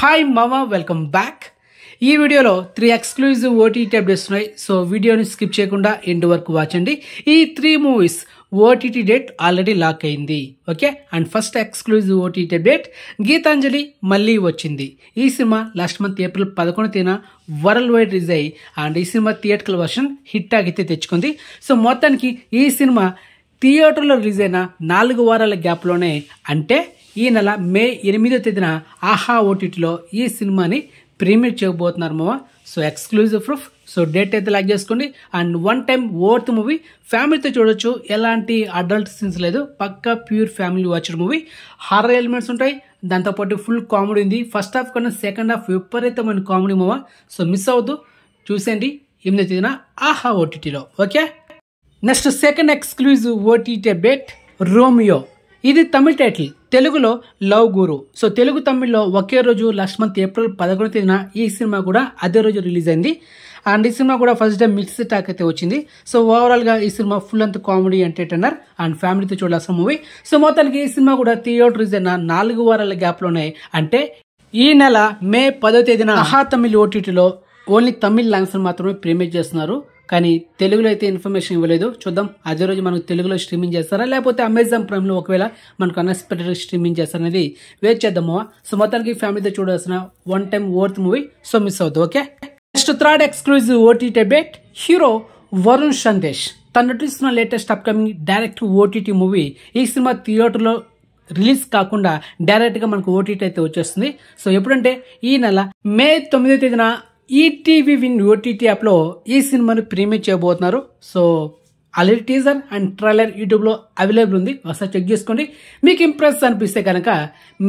Hi మామా, welcome back. ఈ వీడియోలో 3 ఎక్స్క్లూజివ్ ఓటీటీ అప్డేట్స్ ఉన్నాయి. సో వీడియోని స్కిప్ చేయకుండా ఎండ్ వరకు వాచండి. ఈ 3 movies OTT date already lock అయింది. Okay, and first exclusive OTT update Geethanjali మళ్ళీ వచ్చింది. ఈ సినిమా లాస్ట్ మంత్ ఏప్రిల్ 11న వరల్డ్ వైడ్ రిలీజ్ అయ్యి అండ్ ఈ సినిమా థియేటర్కల్ వర్షన్ హిట్ అయితే తెచ్చుకుంది. సో మొత్తానికి ఈ సినిమా థియేటర్లో రిలీజ్ అయిన 4 వారాల గ్యాప్లోనే, అంటే ఈ నెల మే 8వ తేదీన ఆహా ఓటీటీలో ఈ సినిమాని ప్రీమియర్ చేయబోతున్నారు మామ. So exclusive proof. So date అయితే లాక్ చేసుకోండి. And one time worth movie, ఫ్యామిలీతో చూడొచ్చు. ఎలాంటి అడల్ట్ సీన్స్ లేదు, పక్కా pure family watcher movie. Horror elements ఉంటాయి, దాంతోపాటు ఫుల్ కామెడీ ఉంది. ఫస్ట్ హాఫ్ కన్నా సెకండ్ హాఫ్ విపరీతమైన కామెడీ మామ. సో మిస్ అవ్వద్దు, చూసేయండి 8వ తేదీన ఆహా ఓటీటీలో. Okay, next second exclusive OTT update Romeo. ఇది తమిళ టైటిల్, తెలుగులో లవ్ గురు. సో తెలుగు తమిళ్లో ఒకే రోజు లాస్ట్ మంత్ ఏప్రిల్ 11వ తేదీన ఈ సినిమా కూడా అదే రోజు రిలీజ్ అయింది. అండ్ ఈ సినిమా కూడా ఫస్ట్ డే మిక్స్డ్ టాక్ అయితే వచ్చింది. సో ఓవరాల్ గా ఈ సినిమా ఫుల్ అంత కామెడీ, ఎంటర్టైనర్ అండ్ ఫ్యామిలీతో చూడాల్సిన మూవీ. సో మొత్తానికి ఈ సినిమా కూడా థియేటర్ రిలీజ్ అయిన 4 వారాల గ్యాప్ లోనే, అంటే ఈ నెల మే 10వ తేదీన ఆహా తమిళ్ ఓటీటీలో ఓన్లీ తమిళ్ లాంగ్వేజ్ మాత్రమే ప్రీమియర్ చేస్తున్నారు. కానీ తెలుగులో అయితే ఇన్ఫర్మేషన్ ఇవ్వలేదు. చూద్దాం అదే రోజు మనకు తెలుగులో స్ట్రీమింగ్ చేస్తారా, లేకపోతే అమెజాన్ ప్రైమ్ లో ఒకవేళ మనకు అన్ఎక్స్పెక్టెడ్ స్ట్రీమింగ్ చేస్తారనేది వెయిట్ చేద్దాము. సో మొత్తానికి ఫ్యామిలీతో చూడాల్సిన one time worth movie. So miss అవుతుంది. Okay, next third exclusive OTT update hero Varun Sandesh తను నటిస్తున్న latest upcoming direct OTT movie. ఈ సినిమా థియేటర్లో రిలీజ్ కాకుండా డైరెక్ట్ గా మనకు ఓటీటీ అయితే వచ్చేస్తుంది. సో ఎప్పుడంటే ఈ నెల మే 9వ తేదీన ఈటీవీ విన్ ఓటీటీ యాప్ లో ఈ సినిమాని ప్రీమియర్ చేయబోతున్నారు. So already teaser and trailer YouTube లో అవైలబుల్ ఉంది, ఒకసారి చెక్ చేసుకోండి. మీకు ఇంప్రెస్ అనిపిస్తే కనుక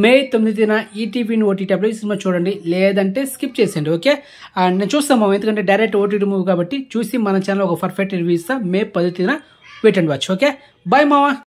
మే 9వ తేదీన ఈటీవీ విన్ ఓటీటీ యాప్ లో ఈ సినిమా చూడండి, లేదంటే స్కిప్ చేసేయండి. ఓకే, అండ్ నేను చూస్తాము, ఎందుకంటే డైరెక్ట్ ఓటీటీ మూవీ కాబట్టి చూసి మన ఛానల్ ఒక పర్ఫెక్ట్ రివ్యూ ఇస్తా. మే 10వ తేదీన wait and watch. Okay, bye మావా.